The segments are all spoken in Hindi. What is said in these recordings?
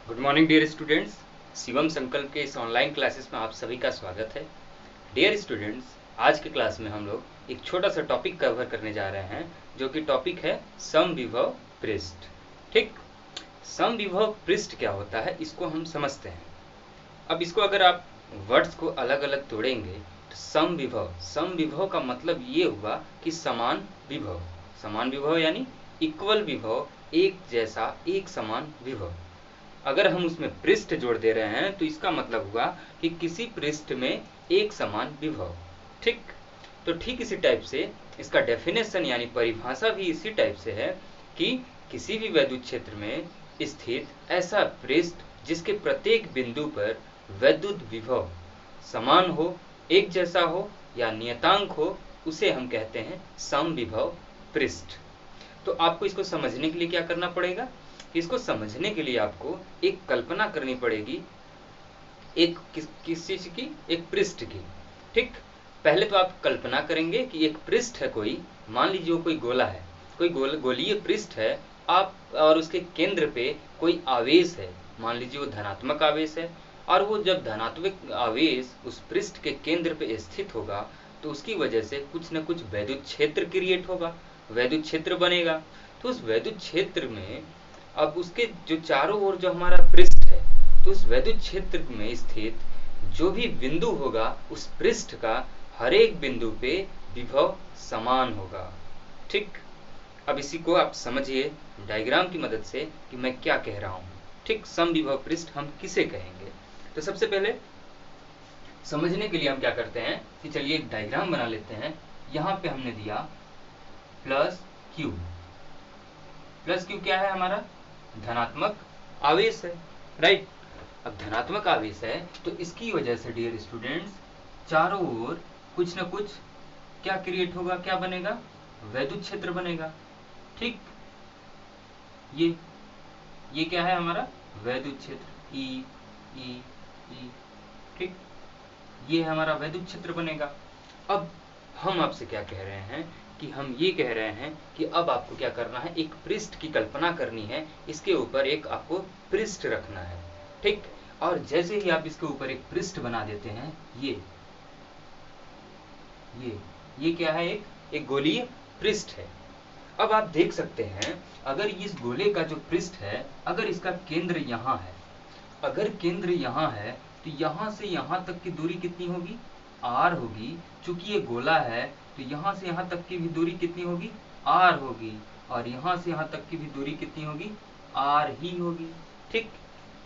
Good morning dear students. Shivam Sankalp के इस ऑनलाइन क्लासेस में आप सभी का स्वागत है। डियर स्टूडेंट्स, आज के क्लास में हम लोग एक छोटा सा टॉपिक कवर करने जा रहे हैं, जो कि टॉपिक है समविभव पृष्ठ। ठीक, समविभव पृष्ठ क्या होता है इसको हम समझते हैं। अब इसको अगर आप वर्ड्स को अलग अलग तोड़ेंगे तो समविभव का मतलब ये हुआ कि समान विभव यानी इक्वल विभव, एक जैसा एक समान विभव। अगर हम उसमें पृष्ठ जोड़ दे रहे हैं तो इसका मतलब हुआ कि किसी पृष्ठ में एक समान विभव। ठीक, तो ठीक इसी टाइप से इसका डेफिनेशन यानी परिभाषा भी इसी टाइप से है कि किसी भी वैद्युत क्षेत्र में स्थित ऐसा पृष्ठ जिसके प्रत्येक बिंदु पर वैद्युत विभव समान हो, एक जैसा हो या नियतांक हो, उसे हम कहते हैं समविभव पृष्ठ। तो आपको इसको समझने के लिए क्या करना पड़ेगा? इसको समझने के लिए आपको एक कल्पना करनी पड़ेगी, एक किस चीज की? एक पृष्ठ की। ठीक, पहले तो आप कल्पना करेंगे कि एक पृष्ठ है, कोई मान लीजिए कोई गोला है, कोई गोलीय पृष्ठ है आप, और उसके केंद्र पे कोई आवेश है, मान लीजिए वो धनात्मक आवेश है, और वो जब धनात्मक आवेश उस पृष्ठ के केंद्र पे स्थित होगा तो उसकी वजह से कुछ न कुछ वैद्युत क्षेत्र क्रिएट होगा, वैद्युत क्षेत्र बनेगा। तो उस वैद्युत क्षेत्र में अब उसके जो चारों ओर जो हमारा पृष्ठ है, तो उस वैद्युत क्षेत्र में स्थित जो भी बिंदु होगा उस पृष्ठ का हर एक बिंदु पे विभव समान होगा। ठीक, अब इसी को आप समझिए डायग्राम की मदद से कि मैं क्या कह रहा हूं। ठीक, समविभव पृष्ठ हम किसे कहेंगे? तो सबसे पहले समझने के लिए हम क्या करते हैं कि चलिए एक डायग्राम बना लेते हैं। यहां पे हमने दिया प्लस क्यू। प्लस क्यू क्या है? हमारा धनात्मक आवेश है, राइट। अब धनात्मक आवेश है तो इसकी वजह से डियर स्टूडेंट्स चारों ओर कुछ न कुछ क्या क्रिएट होगा, क्या बनेगा? वैद्युत क्षेत्र बनेगा। ठीक, ये क्या है? हमारा वैद्युत क्षेत्र ई ई ई। ठीक, ये हमारा वैद्युत क्षेत्र बनेगा। अब हम आपसे क्या कह रहे हैं कि हम ये कह रहे हैं कि अब आपको क्या करना है, एक पृष्ठ की कल्पना करनी है, इसके ऊपर एक आपको पृष्ठ रखना है। ठीक, और जैसे ही आप इसके ऊपर एक पृष्ठ बना देते हैं, ये क्या है? एक गोलीय पृष्ठ है। अब आप देख सकते हैं, अगर इस गोले का जो पृष्ठ है, अगर इसका केंद्र यहाँ है, अगर केंद्र यहाँ है तो यहाँ से यहाँ तक की दूरी कितनी होगी? r होगी। चूंकि ये गोला है तो यहाँ से यहाँ तक की भी दूरी कितनी होगी? r होगी। और यहाँ से यहाँ तक की भी दूरी कितनी होगी? r ही होगी। ठीक,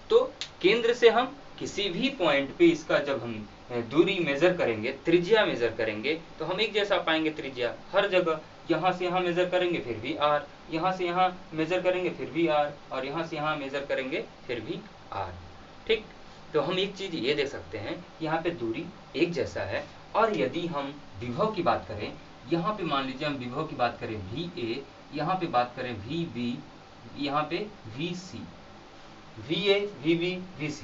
तो केंद्र से हम किसी भी पॉइंट पे इसका जब हम दूरी मेजर करेंगे, त्रिज्या मेजर करेंगे, तो हम एक जैसा पाएंगे त्रिज्या हर जगह। यहाँ से यहाँ मेजर करेंगे फिर भी r, यहाँ से यहाँ मेजर करेंगे फिर भी r, और यहाँ से यहाँ मेजर करेंगे फिर भी r। ठीक, तो हम एक चीज ये देख सकते हैं, यहाँ पे दूरी एक जैसा है। और यदि हम विभव की बात करें, यहाँ पे मान लीजिए हम विभव की बात करें VA, यहाँ पे बात करें VB, यहाँ पे VC, VA VB VC,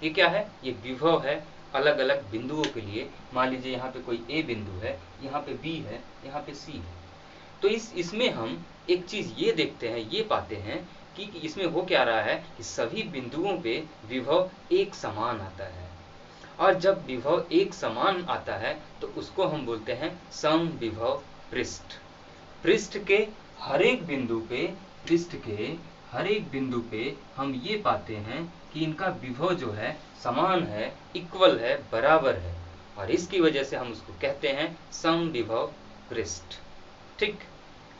ये क्या है? ये विभव है अलग अलग बिंदुओं के लिए। मान लीजिए यहाँ पे कोई A बिंदु है, यहाँ पे B है, यहाँ पे C है। तो इसमें हम एक चीज ये देखते हैं, ये पाते हैं कि इसमें हो क्या रहा है कि सभी बिंदुओं पे विभव एक समान आता है। और जब विभव एक समान आता है तो उसको हम बोलते हैं समविभव पृष्ठ। पृष्ठ के हर एक बिंदु पे हम ये पाते हैं कि इनका विभव जो है समान है, इक्वल है, बराबर है, और इसकी वजह से हम उसको कहते हैं समविभव पृष्ठ। ठीक,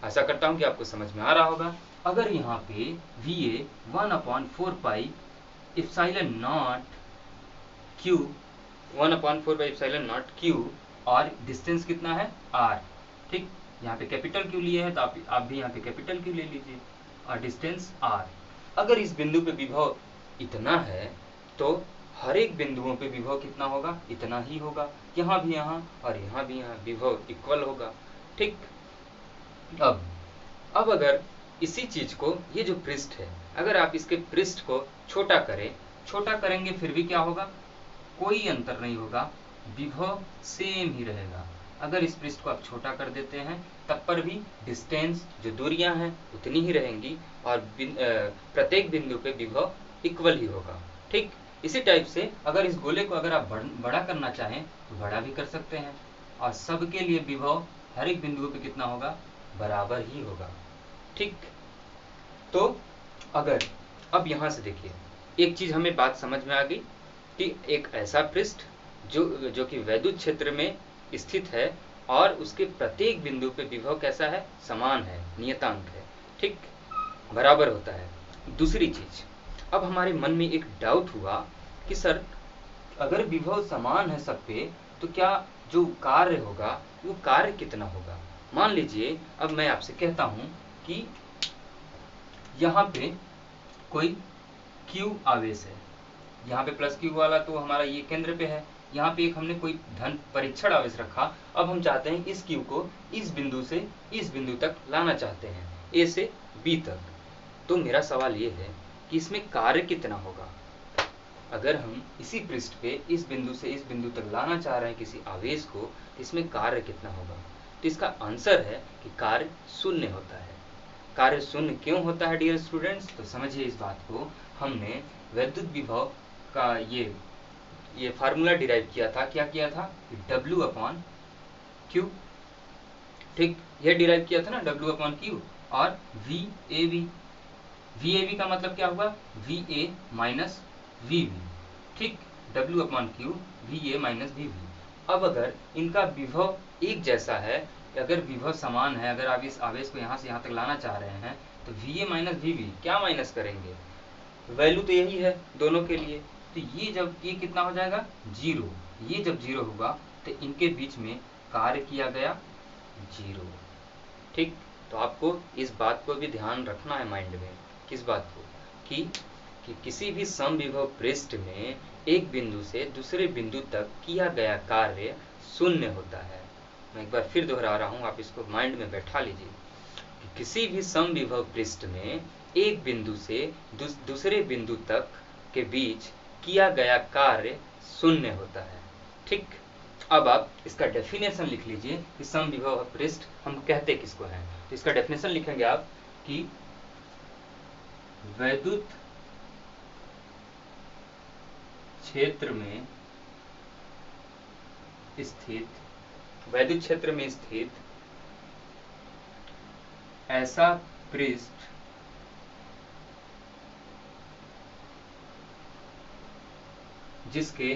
आशा करता हूं कि आपको समझ में आ रहा होगा। अगर यहाँ पे VA 1/4 pi epsilon not Q, 1/4 pi epsilon not Q, और डिस्टेंस कितना है? R। ठीक, यहाँ पे कैपिटल Q लिए है तो आप भी यहाँ पे कैपिटल Q ले लीजिए, और डिस्टेंस R। अगर इस बिंदु पे विभव इतना है तो हर एक बिंदुओं पे विभव कितना होगा? इतना ही होगा। यहाँ भी यहाँ और यहाँ भी यहाँ विभव इक्वल होगा। ठीक, अब अगर इसी चीज को, ये जो पृष्ठ है, अगर आप इसके पृष्ठ को छोटा करेंगे फिर भी क्या होगा? कोई अंतर नहीं होगा, विभव सेम ही रहेगा। अगर इस पृष्ठ को आप छोटा कर देते हैं तब पर भी डिस्टेंस, जो दूरियां हैं, उतनी ही रहेंगी, और प्रत्येक बिंदु पे विभव इक्वल ही होगा। ठीक, इसी टाइप से अगर इस गोले को अगर आप बड़ा करना चाहें तो बड़ा भी कर सकते हैं, और सबके लिए विभव हर एक बिंदुओं पे कितना होगा, बराबर ही होगा। ठीक, तो अगर अब यहाँ से देखिए, एक चीज हमें बात समझ में आ गई कि एक ऐसा पृष्ठ जो कि वैद्युत क्षेत्र में स्थित है और उसके प्रत्येक बिंदु पे विभव कैसा है, समान है, नियतांक है। ठीक, बराबर होता है। दूसरी चीज, अब हमारे मन में एक डाउट हुआ कि सर अगर विभव समान है सब पे तो क्या जो कार्य होगा वो कार्य कितना होगा। मान लीजिए अब मैं आपसे कहता हूं कि यहाँ पे कोई Q आवेश है, यहाँ पे प्लस Q वाला तो हमारा ये केंद्र पे है, यहाँ पे एक हमने कोई धन परीक्षण आवेश रखा। अब हम चाहते हैं इस Q को इस बिंदु से इस बिंदु तक लाना चाहते हैं, A से B तक। तो मेरा सवाल ये है कि इसमें कार्य कितना होगा। अगर हम इसी पृष्ठ पे इस बिंदु से इस बिंदु तक लाना चाह रहे हैं किसी आवेश को, इसमें कार्य कितना होगा। तो इसका आंसर है कि कार्य शून्य होता है। कार्य शून्य क्यों होता है डियर स्टूडेंट्स, तो समझिए इस बात को। हमने वैद्युत विभव का ये फार्मूला डिराइव किया था, क्या किया था, W/Q। ठीक, ये डिराइव किया था ना, W/Q और VAV का मतलब क्या हुआ, VA माइनस VB। ठीक, W/Q VA माइनस VB। अब अगर इनका विभव एक जैसा है, अगर विभव समान है, अगर आप इस आवेश को यहाँ से यहाँ तक लाना चाह रहे हैं तो VA माइनस VB क्या माइनस करेंगे, वैल्यू तो यही है दोनों के लिए। तो ये जब ये कितना हो जाएगा, 0। ये जब 0 होगा तो इनके बीच में कार्य किया गया 0। ठीक, तो आपको इस बात को भी ध्यान रखना है माइंड में। किस बात को, कि किसी भी समविभव पृष्ठ में एक बिंदु से दूसरे बिंदु तक किया गया कार्य शून्य होता है। मैं एक बार फिर दोहरा रहा हूं, आप इसको माइंड में बैठा लीजिए कि किसी भी समविभव पृष्ठ में एक बिंदु से दूसरे बिंदु तक के बीच किया गया कार्य शून्य होता है। ठीक, अब आप इसका डेफिनेशन लिख लीजिए कि समविभव पृष्ठ हम कहते किसको हैं। तो इसका डेफिनेशन लिखेंगे आप कि वैद्युत क्षेत्र में स्थित ऐसा पृष्ठ जिसके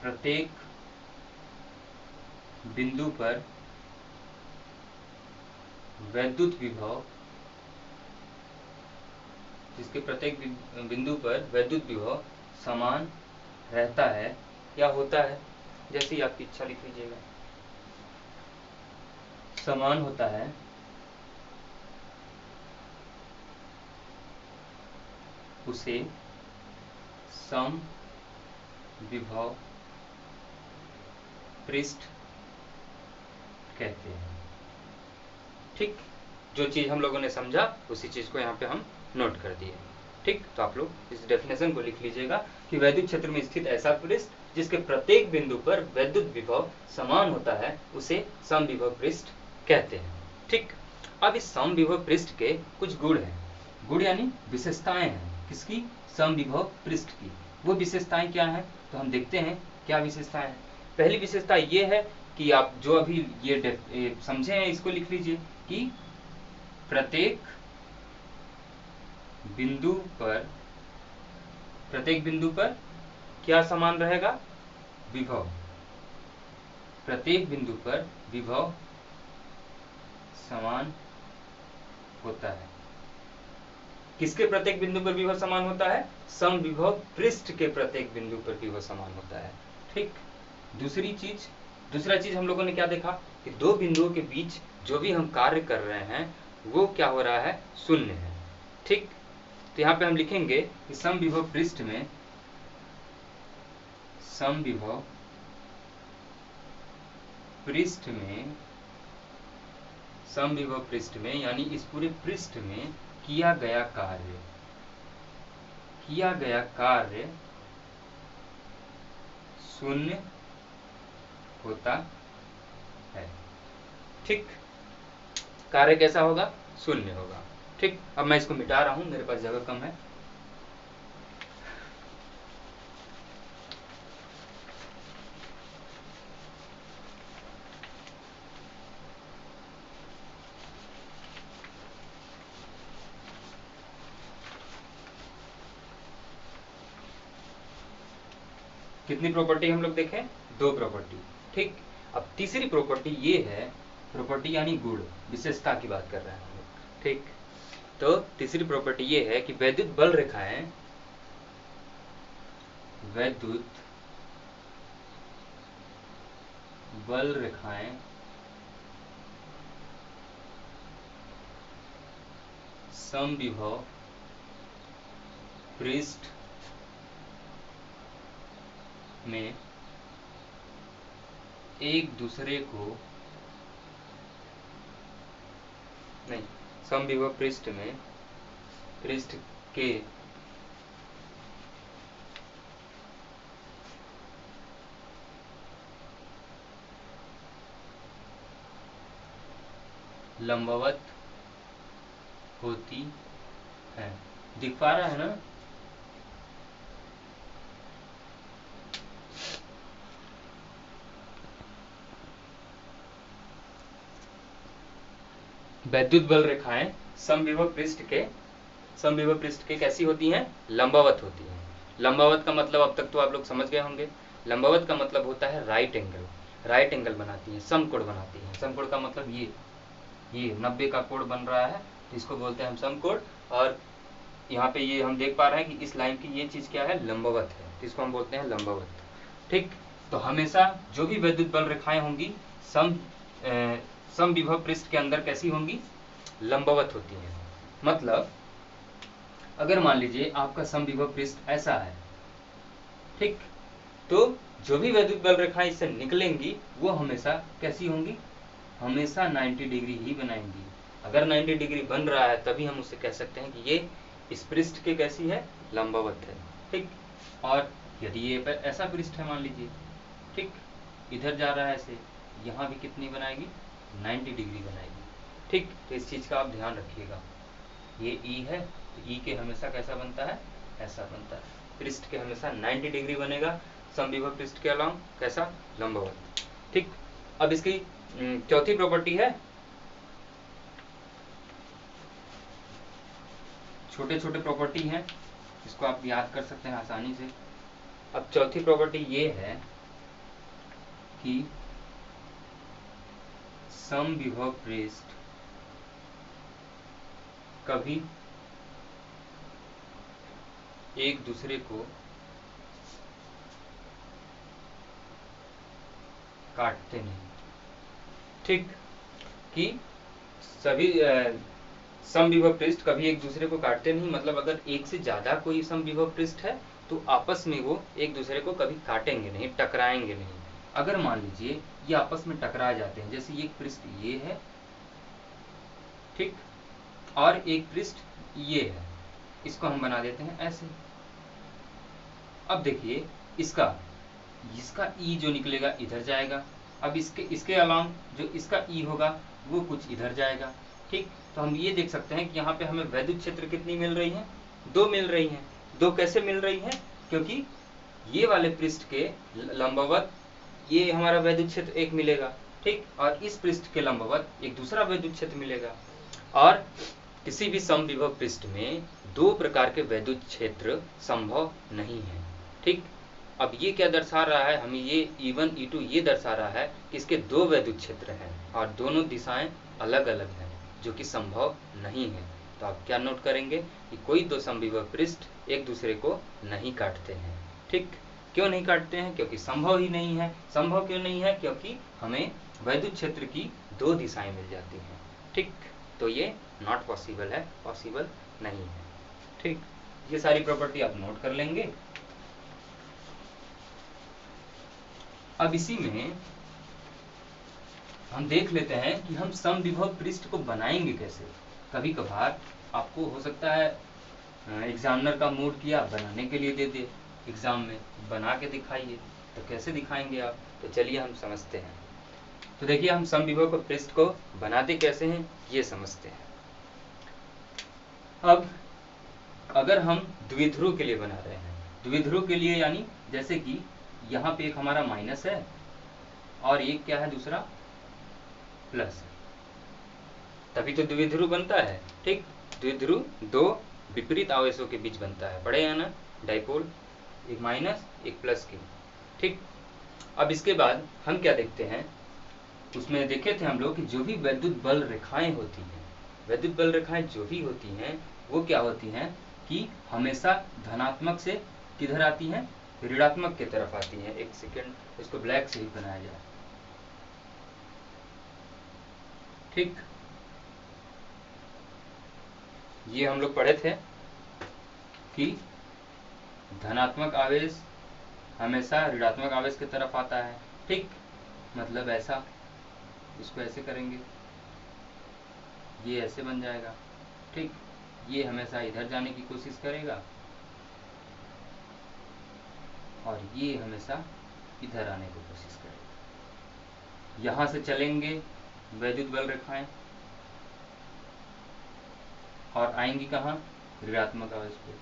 प्रत्येक बिंदु पर वैद्युत विभव समान रहता है या होता है, जैसी आपकी इच्छा लिख लीजिएगा, समान होता है, उसे समविभव पृष्ठ कहते हैं। ठीक, जो चीज हम लोगों ने समझा उसी चीज को यहाँ पे हम नोट कर दिए। ठीक, तो आप लोग इस डेफिनेशन को लिख लीजिएगा कि वैद्युत क्षेत्र में स्थित ऐसा पृष्ठ जिसके प्रत्येक बिंदु पर वैद्युत विभव समान होता है उसे समविभव पृष्ठ कहते हैं। ठीक, अब इस समविभव पृष्ठ के कुछ गुण हैं, गुण यानी विशेषताएं हैं किसकी, समविभव पृष्ठ की। वो विशेषताएं क्या हैं, तो हम देखते हैं क्या विशेषताएं हैं। पहली विशेषता ये है कि आप जो अभी ये समझे हैं इसको लिख लीजिए कि प्रत्येक बिंदु पर क्या समान रहेगा, विभव। प्रत्येक बिंदु पर विभव समान होता है। किसके प्रत्येक बिंदु पर विभव समान होता है, समविभव पृष्ठ के प्रत्येक बिंदु पर विभव समान होता है। ठीक, दूसरा चीज हम लोगों ने क्या देखा कि दो बिंदुओं के बीच जो भी हम कार्य कर रहे हैं वो क्या हो रहा है, शून्य है। ठीक, तो यहाँ पे हम लिखेंगे कि समविभव पृष्ठ में यानी इस पूरे पृष्ठ में किया गया कार्य शून्य होता है। ठीक, कार्य कैसा होगा, शून्य होगा। ठीक, अब मैं इसको मिटा रहा हूँ, मेरे पास जगह कम है। कितनी प्रॉपर्टी हम लोग देखें? 2 प्रॉपर्टी। ठीक, अब तीसरी प्रॉपर्टी ये है, प्रॉपर्टी यानी गुण, विशेषता की बात कर रहे हैं हम लोग। ठीक, तो तीसरी प्रॉपर्टी ये है कि वैद्युत बल रेखाएं, वैद्युत बल रेखाएं समविभव पृष्ठ में एक दूसरे को नहीं, समविभव पृष्ठ में पृष्ठ के लंबवत होती है। दिख पा रहा है ना? वैद्युत बल रेखाएं समविभव पृष्ठ के कैसी होती हैं? लंबवत होती हैं। लंबवत का मतलब अब तक तो आप लोग समझ गए होंगे। लंबवत का मतलब होता है राइट एंगल बनाती हैं, समकोण बनाती हैं। समकोण का मतलब ये 90 का कोण बन रहा है, तो इसको बोलते हैं हम समकोण। और यहाँ पे ये हम देख पा रहे हैं कि इस लाइन की ये चीज क्या है? लंबवत है, तो इसको हम बोलते हैं लंबवत। ठीक, तो हमेशा जो भी वैद्युत बल रेखाएं होंगी समविभव पृष्ठ के अंदर कैसी होंगी? लंबवत होती हैं। मतलब अगर मान लीजिए आपका समविभव पृष्ठ ऐसा है, ठीक, तो जो भी वैद्युत बल रेखाएं इससे निकलेंगी वो हमेशा कैसी होंगी? हमेशा 90 डिग्री ही बनाएंगी। अगर 90 डिग्री बन रहा है तभी हम उसे कह सकते हैं कि ये इस पृष्ठ के कैसी है? लंबवत है। ठीक, और यदि ये ऐसा पृष्ठ है मान लीजिए, ठीक, इधर जा रहा है ऐसे, यहाँ भी कितनी बनाएगी? 90 डिग्री बनाएगी। ठीक, तो इस चीज का आप ध्यान रखिएगा। ये ई है, तो ई के हमेशा कैसा बनता है? ऐसा बनता है। पृष्ठ के हमेशा 90 डिग्री बनेगा, समविभव पृष्ठ के अलावा कैसा? लंबवत। ठीक, अब इसकी चौथी प्रॉपर्टी है, छोटे छोटे प्रॉपर्टी हैं, इसको आप याद कर सकते हैं आसानी से। अब चौथी प्रॉपर्टी ये है कि समविभव पृष्ठ कभी एक दूसरे को काटते नहीं। ठीक, कि सभी समविभव पृष्ठ कभी एक दूसरे को काटते नहीं, मतलब अगर एक से ज्यादा कोई समविभव पृष्ठ है तो आपस में वो एक दूसरे को कभी काटेंगे नहीं, टकराएंगे नहीं। अगर मान लीजिए ये आपस में टकरा जाते हैं, जैसे एक पृष्ठ ये है, ठीक, और एक पृष्ठ ये है, इसको हम बना देते हैं ऐसे। अब देखिए इसका ई जो निकलेगा इधर जाएगा, अब इसके अलावा जो इसका ई होगा वो कुछ इधर जाएगा। ठीक, तो हम ये देख सकते हैं कि यहाँ पे हमें वैद्युत क्षेत्र कितनी मिल रही है? 2 मिल रही हैं। 2 कैसे मिल रही हैं? क्योंकि ये वाले पृष्ठ के लंबवत ये हमारा वैद्युत क्षेत्र एक मिलेगा, ठीक, और इस पृष्ठ के लंबवत एक दूसरा वैद्युत क्षेत्र मिलेगा। और किसी भी समविभव पृष्ठ में 2 प्रकार के वैद्युत क्षेत्र संभव नहीं है। ठीक, अब ये क्या दर्शा रहा है? हमें ये E1 E2 ये दर्शा रहा है कि इसके 2 वैद्युत क्षेत्र हैं और दोनों दिशाएं अलग अलग हैं, जो कि संभव नहीं है। तो आप क्या नोट करेंगे कि कोई 2 समविभव पृष्ठ एक दूसरे को नहीं काटते हैं। ठीक, क्यों नहीं काटते हैं? क्योंकि संभव ही नहीं है। संभव क्यों नहीं है? क्योंकि हमें वैद्युत क्षेत्र की 2 दिशाएं मिल जाती हैं। ठीक, तो ये नॉट पॉसिबल है, पॉसिबल नहीं है। ठीक, ये सारी प्रॉपर्टी आप नोट कर लेंगे। अब इसी में हम देख लेते हैं कि हम समविभव पृष्ठ को बनाएंगे कैसे। कभी कभार आपको हो सकता है एग्जामिनर का मूड किया, बनाने के लिए दे दे एग्जाम में, बना के दिखाइए, तो कैसे दिखाएंगे आप? तो चलिए हम समझते हैं। तो देखिए हम समविभव पृष्ठ को बनाते कैसे हैं ये समझते हैं। अब अगर हम द्विध्रुव के लिए बना रहे हैं, द्विध्रुव के लिए यानी जैसे कि यहाँ पे एक हमारा माइनस है और एक क्या है दूसरा प्लस है, तभी तो द्विध्रुव बनता है। ठीक, द्विध्रुव दो विपरीत आवेशों के बीच बनता है, पढ़े हैं ना, डाइपोल, एक माइनस एक प्लस की। ठीक, अब इसके बाद हम क्या देखते हैं, उसमें देखे थे हम लोग कि जो भी वैद्युत बल रेखाएं होती हैं, वैद्युत बल रेखाएं जो भी होती हैं वो क्या होती हैं कि हमेशा धनात्मक से किधर आती हैं, ऋणात्मक की तरफ आती हैं। एक सेकेंड, इसको ब्लैक से ही बनाया जाए। ठीक, ये हम लोग पढ़े थे कि धनात्मक आवेश हमेशा ऋणात्मक आवेश की तरफ आता है। ठीक, मतलब ऐसा, इसको ऐसे करेंगे, ये ऐसे बन जाएगा। ठीक, ये हमेशा इधर जाने की कोशिश करेगा और ये हमेशा इधर आने की कोशिश करेगा। यहां से चलेंगे वैद्युत बल रेखाएं और आएंगी कहाँ, ऋणात्मक आवेश पे।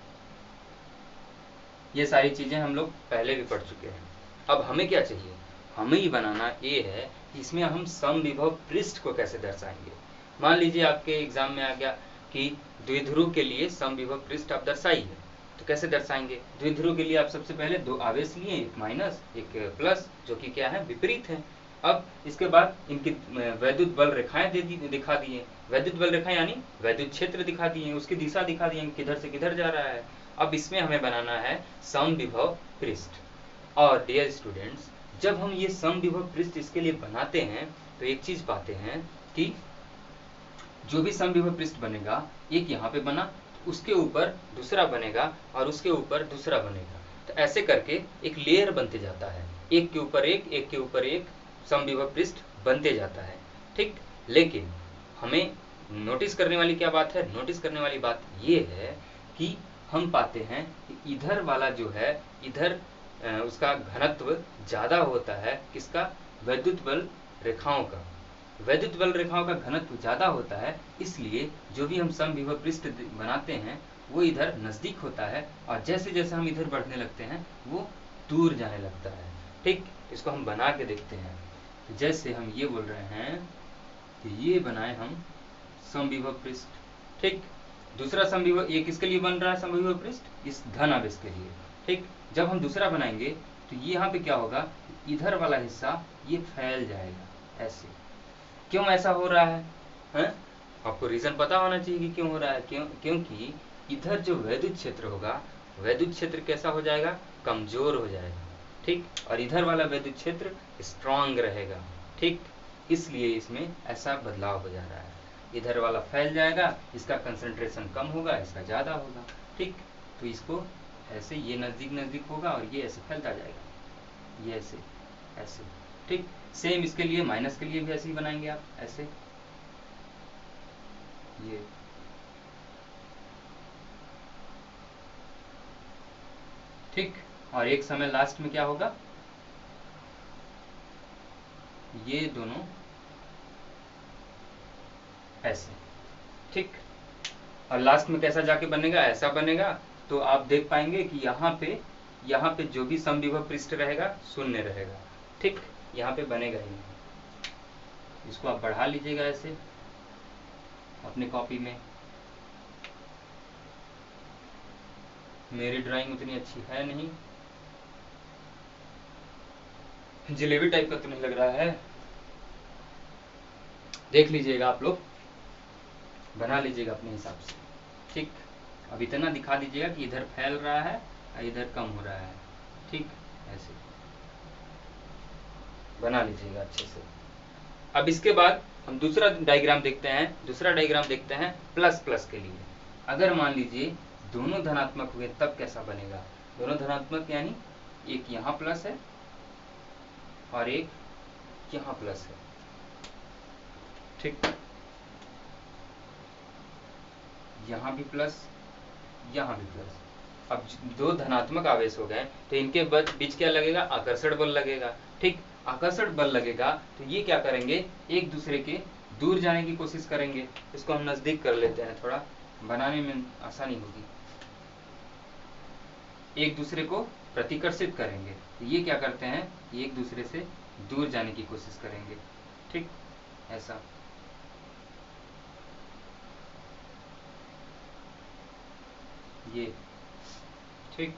ये सारी चीजें हम लोग पहले भी पढ़ चुके हैं। अब हमें क्या चाहिए, हमें ही बनाना ये है कि इसमें हम समविभव पृष्ठ को कैसे दर्शाएंगे। मान लीजिए आपके एग्जाम में आ गया कि द्विध्रुव के लिए समविभव पृष्ठ आप दर्शाइए, तो कैसे दर्शाएंगे। द्विध्रुव के लिए आप सबसे पहले दो आवेश लिए, एक माइनस एक प्लस, जो कि क्या है, विपरीत है। अब इसके बाद इनकी वैद्युत बल रेखाएं दिखा दिए, वैद्युत बल रेखाएं यानी वैद्युत क्षेत्र दिखा दिए, उसकी दिशा दिखा दिए, किधर से किधर जा रहा है। अब इसमें हमें बनाना है समविभव पृष्ठ। और डियर स्टूडेंट्स, जब हम ये समविभव पृष्ठ इसके लिए बनाते हैं तो एक चीज पाते हैं कि जो भी समविभव पृष्ठ बनेगा, एक यहाँ पे बना, उसके ऊपर दूसरा बनेगा और उसके ऊपर दूसरा बनेगा, तो ऐसे करके एक लेयर बनते जाता है, एक के ऊपर एक के ऊपर एक समविभव पृष्ठ बनते जाता है। ठीक, लेकिन हमें नोटिस करने वाली क्या बात है, नोटिस करने वाली बात ये है कि हम पाते हैं कि इधर वाला जो है, इधर उसका घनत्व ज्यादा होता है, किसका, वैद्युत बल रेखाओं का। वैद्युत बल रेखाओं का घनत्व ज्यादा होता है, इसलिए जो भी हम समविभव पृष्ठ बनाते हैं वो इधर नजदीक होता है और जैसे जैसे हम इधर बढ़ने लगते हैं वो दूर जाने लगता है। ठीक, इसको हम बना के देखते हैं। जैसे हम ये बोल रहे हैं कि ये बनाए हम समविभव पृष्ठ। ठीक, दूसरा समविभव, ये किसके लिए बन रहा है समविभव पृष्ठ, इस धन आवेश के लिए। ठीक, जब हम दूसरा बनाएंगे तो ये यहाँ पे क्या होगा, इधर वाला हिस्सा ये फैल जाएगा ऐसे। क्यों ऐसा हो रहा है? आपको रीजन पता होना चाहिए कि क्यों हो रहा है। क्योंकि इधर जो वैद्युत क्षेत्र होगा, वैद्युत क्षेत्र कैसा हो जाएगा, कमजोर हो जाएगा। ठीक, और इधर वाला वैद्युत क्षेत्र स्ट्रांग रहेगा। ठीक, इसलिए इसमें ऐसा बदलाव हो जा रहा है, इधर वाला फैल जाएगा, इसका कंसंट्रेशन कम होगा, इसका ज्यादा होगा। ठीक, तो इसको ऐसे, ये नजदीक नजदीक होगा और ये ऐसे फैलता जाएगा, ये ऐसे ऐसे। ठीक, सेम इसके लिए, माइनस के लिए भी ऐसे ही बनाएंगे आप, ऐसे, ये। ठीक, और एक समय लास्ट में क्या होगा, ये दोनों ऐसे। ठीक, और लास्ट में कैसा जाके बनेगा, ऐसा बनेगा। तो आप देख पाएंगे कि यहाँ पे जो भी समविभव पृष्ठ रहेगा शून्य रहेगा। ठीक, यहाँ पे बनेगा ही नहीं। इसको आप बढ़ा लीजिएगा ऐसे अपनी कॉपी में। मेरी ड्राइंग उतनी अच्छी है नहीं, जलेबी टाइप का तो नहीं लग रहा है, देख लीजिएगा आप लोग, बना लीजिएगा अपने हिसाब से। ठीक, अब इतना दिखा दीजिएगा कि इधर फैल रहा है और इधर कम हो रहा है। ठीक, ऐसे बना लीजिएगा अच्छे से। अब इसके बाद हम दूसरा डायग्राम देखते हैं, दूसरा डायग्राम देखते हैं प्लस प्लस के लिए। अगर मान लीजिए दोनों धनात्मक हुए तब कैसा बनेगा, दोनों धनात्मक यानी एक यहाँ प्लस है और एक यहाँ प्लस है। ठीक, यहाँ भी प्लस, यहाँ भी प्लस। अब दो धनात्मक आवेश हो गए तो इनके बीच क्या लगेगा, आकर्षण बल लगेगा। ठीक, आकर्षण बल लगेगा तो ये क्या करेंगे, एक दूसरे के दूर जाने की कोशिश करेंगे। इसको हम नजदीक कर लेते हैं थोड़ा, बनाने में आसानी होगी, एक दूसरे को प्रतिकर्षित करेंगे। तो ये क्या करते हैं, ये एक दूसरे से दूर जाने की कोशिश करेंगे। ठीक, ऐसा। ये ठीक,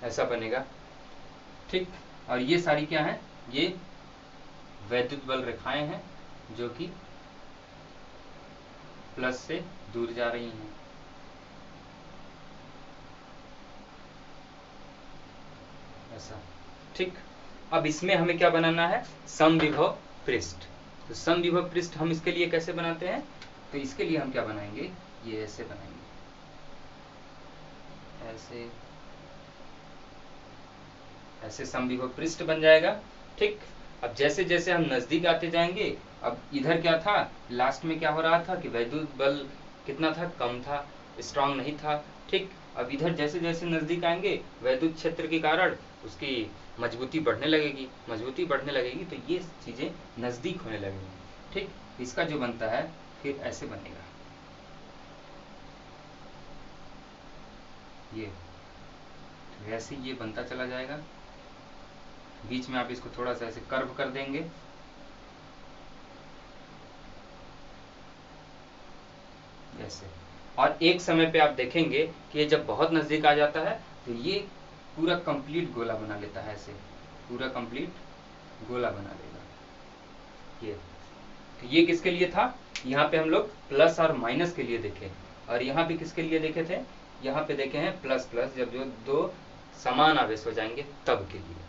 ऐसा बनेगा। ठीक, और ये सारी क्या है, ये वैद्युत बल रेखाएं हैं जो कि प्लस से दूर जा रही हैं। ऐसा। ठीक, अब इसमें हमें क्या बनाना है, समविभव पृष्ठ। तो समविभव पृष्ठ हम इसके लिए कैसे बनाते हैं, तो इसके लिए हम क्या बनाएंगे, ये ऐसे बनाएंगे, ऐसे ऐसे समविभव पृष्ठ बन जाएगा। ठीक, अब जैसे जैसे हम नजदीक आते जाएंगे, अब इधर क्या था, लास्ट में क्या हो रहा था कि वैद्युत बल कितना था, कम था, स्ट्रांग नहीं था। ठीक, अब इधर जैसे जैसे नजदीक आएंगे, वैद्युत क्षेत्र के कारण उसकी मजबूती बढ़ने लगेगी, मजबूती बढ़ने लगेगी तो ये चीजें नजदीक होने लगेंगी। ठीक, इसका जो बनता है फिर ऐसे बनेगा, ये ऐसे ये बनता चला जाएगा। बीच में आप इसको थोड़ा सा ऐसे कर्व कर देंगे, ऐसे। और एक समय पे आप देखेंगे कि ये जब बहुत नजदीक आ जाता है तो ये पूरा कंप्लीट गोला बना लेता है, ऐसे पूरा कंप्लीट गोला बना लेगा। ये तो ये किसके लिए था, यहाँ पे हम लोग प्लस और माइनस के लिए देखे, और यहाँ पे किसके लिए देखे थे, यहाँ पे देखे हैं प्लस प्लस, जब जो दो समान आवेश हो जाएंगे तब के लिए।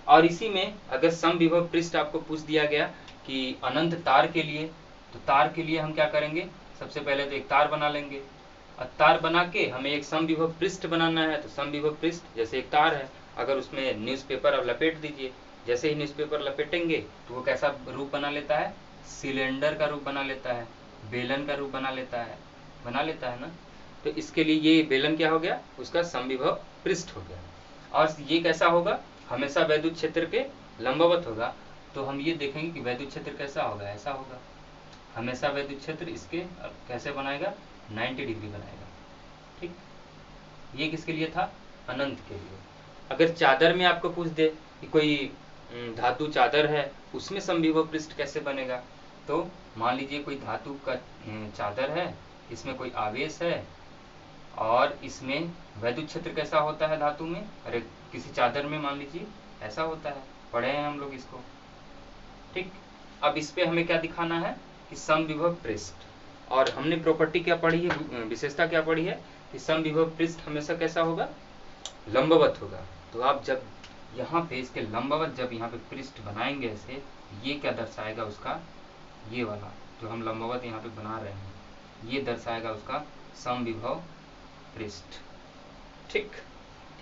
और इसी में अगर समविभव पृष्ठ आपको पूछ दिया गया कि अनंत तार के लिए, तो तार के लिए हम क्या करेंगे, सबसे पहले तो एक तार बना लेंगे, और तार बना के हमें एक समविभव पृष्ठ बनाना है। तो समविभव पृष्ठ जैसे एक तार है, अगर उसमें न्यूज़पेपर आप लपेट दीजिए, जैसे ही न्यूज़पेपर लपेटेंगे तो वो कैसा रूप बना लेता है, सिलेंडर का रूप बना लेता है, बेलन का रूप बना लेता है ना। तो इसके लिए ये बेलन क्या हो गया, उसका समविभव पृष्ठ हो गया। और ये कैसा होगा, हमेशा वैद्युत क्षेत्र के लंबवत होगा। तो हम ये देखेंगे कि वैद्युत क्षेत्र कैसा होगा, ऐसा होगा, हमेशा वैद्युत क्षेत्र इसके कैसे बनाएगा, 90 डिग्री बनाएगा। ठीक, ये किसके लिए था, अनंत के लिए। अगर चादर में आपको पूछ दे कि कोई धातु चादर है, उसमें समविभव पृष्ठ कैसे बनेगा, तो मान लीजिए कोई धातु का चादर है, इसमें कोई आवेश है, और इसमें वैद्युत क्षेत्र कैसा होता है धातु में, अरे किसी चादर में मान लीजिए ऐसा होता है, पढ़े हैं हम लोग इसको। ठीक, अब इस पे हमें क्या दिखाना है कि समविभव पृष्ठ, और हमने प्रॉपर्टी क्या पढ़ी है, विशेषता क्या पढ़ी है कि समविभव पृष्ठ हमेशा कैसा होगा, लंबवत होगा। तो आप जब यहाँ पे इसके लंबवत जब यहाँ पे पृष्ठ बनाएंगे ऐसे, ये क्या दर्शाएगा उसका, ये वाला जो हम लंबवत यहाँ पे बना रहे हैं, ये दर्शाएगा उसका समविभव पृष्ठ। ठीक,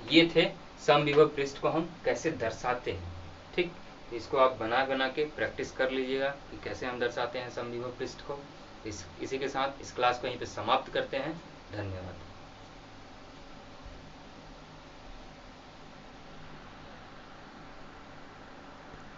ये थे समविभव पृष्ठ को हम कैसे दर्शाते हैं। ठीक, इसको आप बना बना के प्रैक्टिस कर लीजिएगा कि कैसे हम दर्शाते हैं समविभव पृष्ठ को। इसी के साथ इस क्लास को यहीं पे समाप्त करते हैं। धन्यवाद।